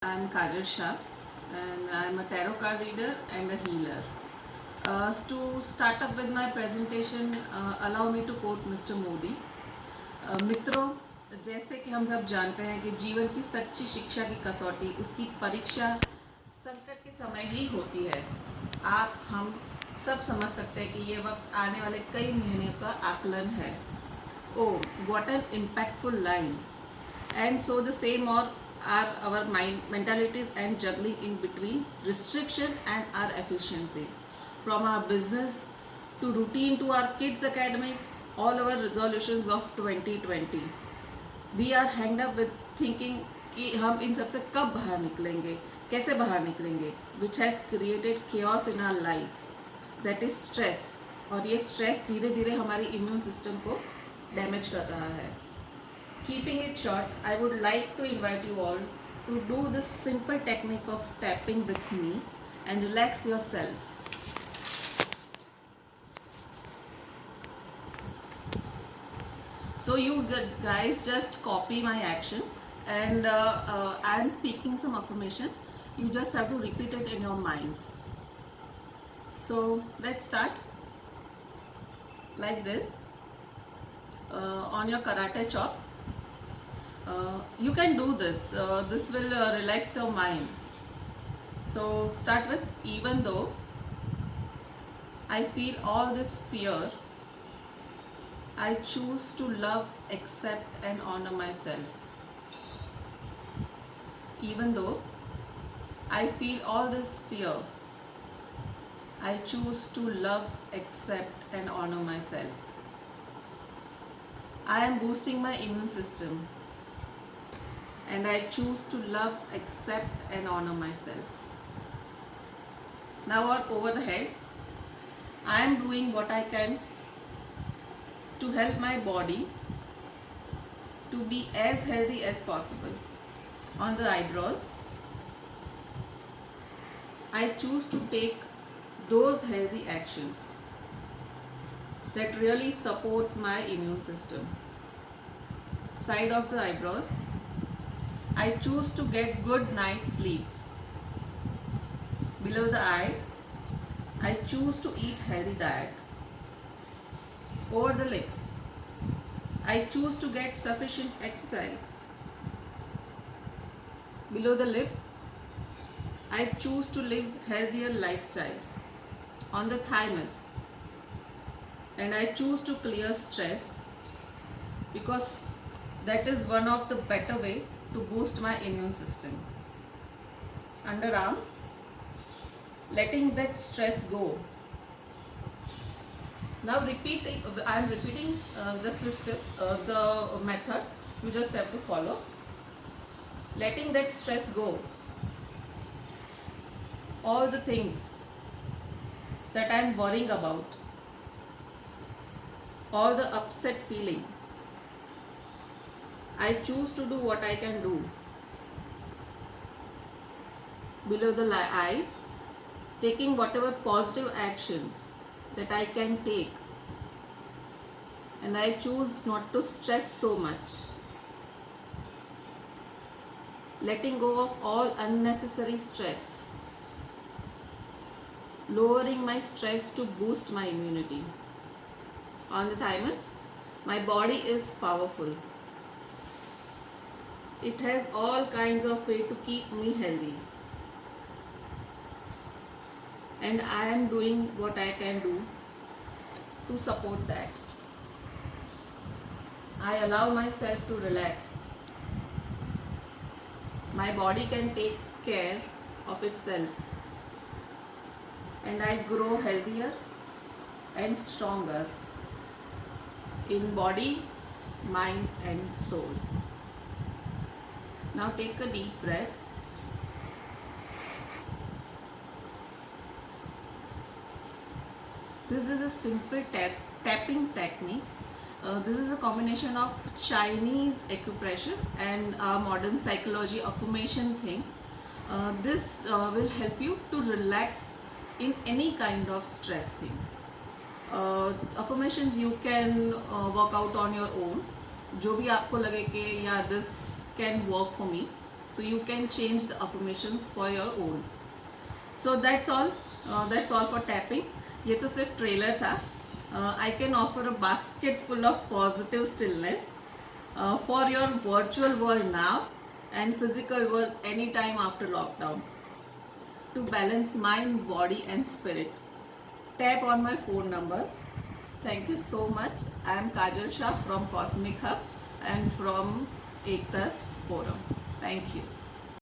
I'm Kajal Shah and I'm a tarot card reader and a healer. To start up with my presentation, allow me to quote Mr. Modi. मित्रों, जैसे कि हम सब जानते हैं कि जीवन की सच्ची शिक्षा की कसौटी उसकी परीक्षा संकट के समय ही होती है। आप हम सब समझ सकते हैं कि ये वक्त आने वाले कई महीनों का आकलन है। Oh, what an impactful line! And so the same are our mind mentalities and juggling in between restriction and our efficiencies, from our business to routine to our kids academics, all our resolutions of 2020 we are hanged up with thinking कि हम इन सब से कब बाहर निकलेंगे, कैसे बाहर निकलेंगे, which has created chaos in our life, that is stress. और ये स्ट्रेस धीरे धीरे हमारी इम्यून सिस्टम को डैमेज कर रहा है. Keeping it short, I would like to invite you all to do this simple technique of tapping with me and relax yourself. So you guys just copy my action and I am speaking some affirmations. You just have to repeat it in your minds. So let's start like this on your karate chop. You can do this. This will relax your mind. So start with, even though I feel all this fear, I choose to love, accept and honor myself. Even though I feel all this fear, I choose to love, accept and honor myself. I am boosting my immune system and I choose to love, accept and honor myself. Now on over the head, I am doing what I can to help my body to be as healthy as possible. On the eyebrows, I choose to take those healthy actions that really supports my immune system. Side of the eyebrows, I choose to get good night sleep. Below the eyes, I choose to eat healthy diet. Over the lips, I choose to get sufficient exercise. Below the lip, I choose to live healthier lifestyle. On the thymus, and I choose to clear stress because that is one of the better way to boost my immune system. Underarm, letting that stress go. Now repeat, I am repeating the system, the method you just have to follow. Letting that stress go. All the things that I am worrying about, all the upset feeling, I choose to do what I can do. Below the eyes, taking whatever positive actions that I can take, and I choose not to stress so much. Letting go of all unnecessary stress, lowering my stress to boost my immunity. On the thymus, my body is powerful. It has all kinds of way to keep me healthy. And I am doing what I can do to support that. I allow myself to relax. My body can take care of itself. And I grow healthier and stronger in body, mind and soul. Now take a deep breath. This is a simple tapping technique. This is a combination of Chinese acupressure and modern psychology affirmation thing. This will help you to relax in any kind of stress thing. Affirmations you can work out on your own. जो भी आपको लगे कि yeah this can work for me, so you can change the affirmations for your own. So that's all for tapping. ये तो सिर्फ trailer था. I can offer a basket full of positive stillness for your virtual world now and physical world anytime after lockdown, to balance mind, body and spirit. Tap on my phone numbers. Thank you so much. I am Kajal Shah from Cosmic Hub and from Ekta's Forum. Thank you.